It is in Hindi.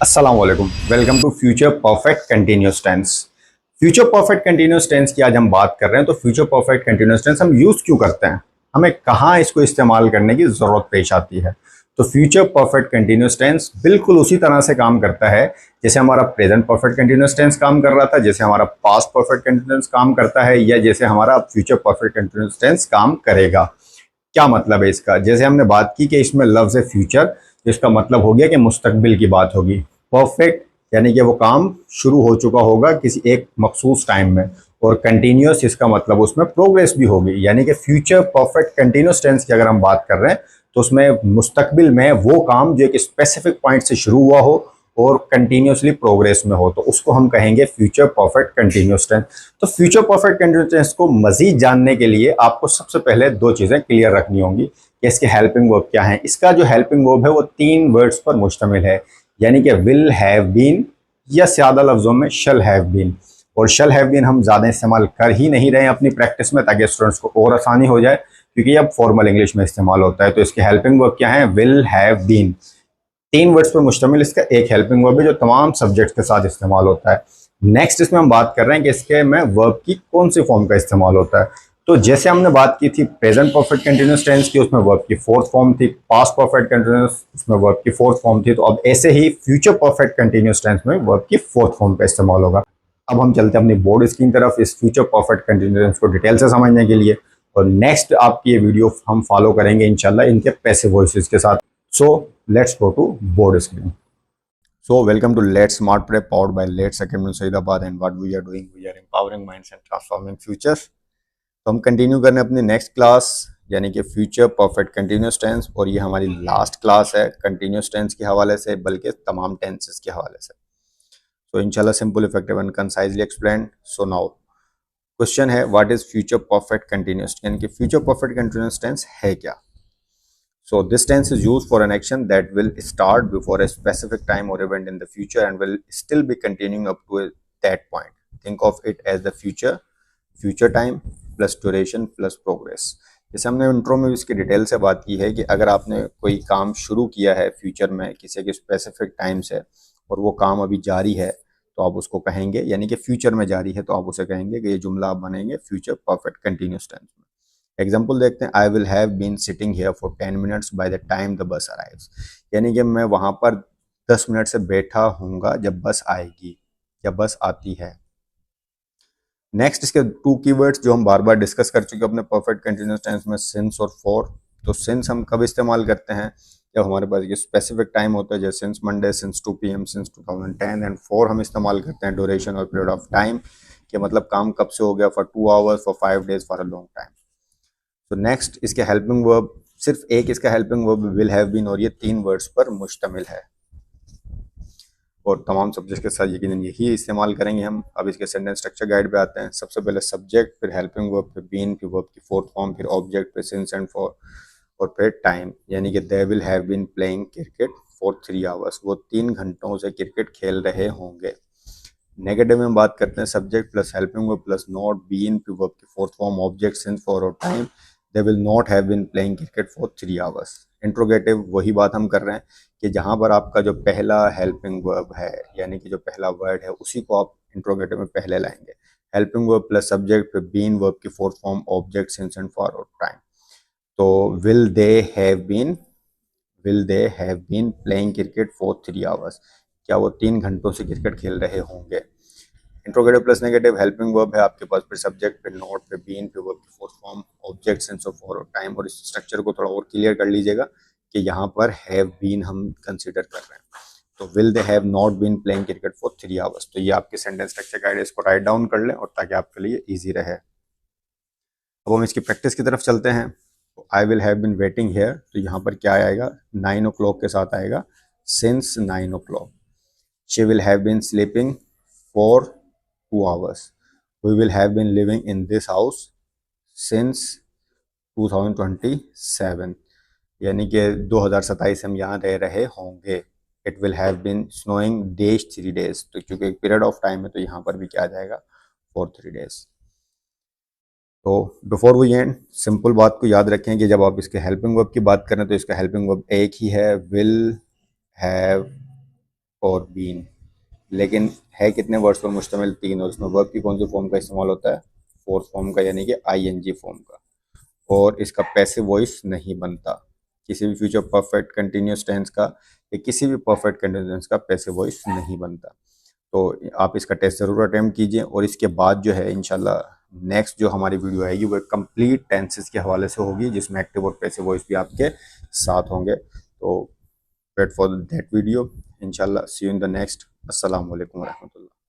अस्सलाम वालेकुम। Welcome to future perfect continuous tense. Future perfect continuous tense की आज हम बात कर रहे हैं। तो फ्यूचर परफेक्ट कंटिन्यूअस टेंस हम यूज क्यों करते हैं, हमें कहाँ इसको इस्तेमाल करने की जरूरत पेश आती है। तो फ्यूचर परफेक्ट कंटिन्यूअस टेंस बिल्कुल उसी तरह से काम करता है जैसे हमारा प्रेजेंट परफेक्ट कंटिन्यूअस टेंस काम कर रहा था, जैसे हमारा पास्ट परफेक्ट कंटिन्यूअस काम करता है, या जैसे हमारा फ्यूचर परफेक्ट कंटिन्यूअस टेंस काम करेगा। क्या मतलब है इसका? जैसे हमने बात की कि इसमें लफ्ज है फ्यूचर, जिसका मतलब हो गया कि मुस्तकबिल की बात होगी। परफेक्ट यानी कि वो काम शुरू हो चुका होगा किसी एक मखसूस टाइम में, और कंटिन्यूस इसका मतलब उसमें प्रोग्रेस भी होगी। यानी कि फ्यूचर परफेक्ट कंटिन्यूस टेंस की अगर हम बात कर रहे हैं तो उसमें मुस्तकबिल में वो काम जो एक स्पेसिफिक पॉइंट से शुरू हुआ हो और कंटिन्यूसली प्रोग्रेस में हो, तो उसको हम कहेंगे फ्यूचर परफेक्ट कंटिन्यूस टेंस। तो फ्यूचर परफेक्ट कंटिन्यूस टेंस को मजीद जानने के लिए आपको सबसे पहले दो चीज़ें क्लियर रखनी होंगी कि इसके हेल्पिंग वर्ब क्या है। इसका जो हेल्पिंग वर्ब है वो तीन वर्ड्स पर मुश्तमिल है, यानी कि विल हैव बीन, या सादा लफ्जों में शल हैव बीन। और शल हैव बीन हम ज़्यादा इस्तेमाल कर ही नहीं रहे हैं अपनी प्रैक्टिस में, ताकि स्टूडेंट्स को और आसानी हो जाए, क्योंकि अब फॉर्मल इंग्लिश में इस्तेमाल होता है। तो इसके हेल्पिंग वर्ब क्या है? Will have been. तीन वर्ड्स पर मुश्तमिल इसका एक हेल्पिंग वर्ब है जो तमाम सब्जेक्ट्स के साथ इस्तेमाल होता है। नेक्स्ट इसमें हम बात कर रहे हैं कि इसके में वर्ब की कौन सी फॉर्म का इस्तेमाल होता है। तो जैसे हमने बात की थी प्रेजेंट परफेक्ट कंटिन्यूअस टेंस की, उसमें वर्ब की फोर्थ फॉर्म थी। पास्ट परफेक्ट कंटिन्यूअस, उसमें वर्ब की फोर्थ फॉर्म थी। तो अब ऐसे ही फ्यूचर परफेक्ट कंटिन्यूअस टेंस में वर्ब की फोर्थ फॉर्म का इस्तेमाल होगा। अब हम चलते हैं अपनी बोर्ड स्क्रीन तरफ इस फ्यूचर परफेक्ट कंटिन्यूअस टेंस को डिटेल से समझने के लिए। और नेक्स्ट आपकी ये वीडियो हम फॉलो करेंगे इंशाल्लाह इनके पैसिव वॉइसेस के साथ। So let's go to board screen. So welcome to Let's Smart Prep powered by Let's Academy Saidabad, and what we are doing, we are empowering minds and transforming futures. तो हम कंटिन्यू करने अपनी नेक्स्ट क्लास यानी कि फ्यूचर परफेक्ट कंटिन्यूस टेंस, और ये हमारी लास्ट क्लास है कंटिन्यूस टेंस के हवाले से, बल्कि तमाम टेंसेस के हवाले से। तो इंशाल्लाह simple, effective and concisely explain. So now question है, what is future perfect continuous, यानी कि फ्यूचर परफेक्ट कंटिन्यूस टेंस है क्या। So this tense is used for an action that will start before a specific time or event in the future and will still be continuing up to that point. Think of it as the future time plus duration plus progress. जैसे हमने इंट्रो में इसकी डिटेल से बात की है कि अगर आपने कोई काम शुरू किया है फ्यूचर में किसी एक स्पेसिफिक टाइम से, और वो काम अभी जारी है, तो आप उसको कहेंगे, यानी कि फ्यूचर में जारी है, तो आप उसे कहेंगे कि ये जुमला आप बनेंगे फ्यूचर परफेक्ट कंटिन्यूस टेंस में। एग्जाम्पल देखते हैं, I will have been sitting here for 10 minutes by the time the bus arrives, यानी कि मैं वहां पर 10 मिनट से बैठा हूँगा जब बस आएगी या बस आती है। नेक्स्ट इसके टू कीवर्ड्स जो हम बार बार डिस्कस कर चुके हैं अपने परफेक्ट कंटिन्यूअस टेंस में, सिंस और फॉर। तो सिंस हम कब इस्तेमाल करते हैं? जब हमारे पास ये स्पेसिफिक टाइम होता है, जैसे since Monday, since 2 PM, since 2010। And for हम इस्तेमाल करते हैं ड्यूरेशन और पीरियड ऑफ टाइम, कि मतलब काम कब से हो गया, for 2 hours, for 5 days, for a long time. तो नेक्स्ट इसके हेल्पिंग वर्ब, सिर्फ एक इसका helping verb will have been, और ये तीन वर्ड्स पर मुश्तमिल है, और तमाम सब्जेक्ट के साथ यकीनन यही इस्तेमाल करेंगे हम। अब इसके सेंटेंस स्ट्रक्चर गाइड पे आते हैं। सबसे पहले सब्जेक्ट, फिर हेल्पिंग वर्ब, फिर बीन, फिर वर्ब की फोर्थ फॉर्म, फिर ऑब्जेक्ट, फिर सिंस एंड फॉर, और फिर टाइम, यानी कि they will have been playing cricket for 3 hours, वो 3 घंटों से क्रिकेट खेल रहे होंगे। नेगेटिव में बात करते हैं, subject plus helping verb plus not, been, फिर वर्ब की fourth form, object, since, for और time. They will not have been playing cricket for 3 hours. Interrogative वही बात हम कर रहे हैं कि जहां पर आपका जो पहला हेल्पिंग वर्ब है, यानी कि जो पहला वर्ड है, उसी को आप इंट्रोगेटिव में पहले लाएंगे। हेल्पिंग वर्ब प्लस सब्जेक्ट, फिर बीन, वर्ब की fourth form, object, since and for और टाइम। तो will they have been playing cricket for 3 hours, क्या वो 3 घंटों से क्रिकेट खेल रहे होंगे। Interrogative plus negative, helping verb है आपके पास, फिर सब्जेक्ट, फिर नोट, फिर बीन, फिर वर्ब की fourth form, object, sense of for और टाइम। और इस स्ट्रक्चर को थोड़ा और क्लियर कर लीजिएगा कि यहाँ पर हैव बीन हम कंसीडर कर रहे हैं। तो will they have not been playing cricket for 3 hours. तो ये आपके सेंटेंस स्ट्रक्चर गाइड है, इसको राइट डाउन कर लें, और ताकि आपके लिए ईजी रहे। अब हम इसकी प्रैक्टिस की तरफ चलते हैं। I will have been waiting here, तो यहाँ पर क्या आएगा? 9 o'clock के साथ आएगा, since 9 o'clock। She will have been sleeping for 2 hours. We will have been living in this house since 2027, यानी कि 2027 हम यहाँ रह रहे होंगे। It will have been snowing days 3 days, तो क्योंकि एक पीरियड ऑफ टाइम है, तो यहाँ पर भी क्या आ जाएगा? For 3 days। तो बिफोर वी एंड, सिंपल बात को याद रखें कि जब आप इसके हेल्पिंग वर्ब की बात करें तो इसका हेल्पिंग वर्ब एक ही है, विल हैव और बीन। लेकिन है कितने वर्ड्स पर मुश्तमिल? 3। और इसमें वर्ब की कौन सी फॉर्म का इस्तेमाल होता है? फोर्थ फॉर्म का, यानी कि आईएनजी फॉर्म का। और इसका पैसिव वॉइस नहीं बनता किसी भी फ्यूचर परफेक्ट कंटिन्यूअस टेंस का, या किसी भी परफेक्ट कंटिन्यूअस टेंस का पैसिव वॉइस नहीं बनता। तो आप इसका टेस्ट ज़रूर अटेम्प्ट कीजिए, और इसके बाद जो है इंशाल्लाह नेक्स्ट जो हमारी वीडियो आएगी वो कंप्लीट टेंसेस के हवाले से होगी, जिसमें एक्टिव और पैसिव वॉइस भी आपके साथ होंगे। तो वेट फॉर दैट वीडियो इंशाल्लाह। सी यू इन द नेक्स्ट। अस्सलाम वालेकुम रहमतुल्लाह।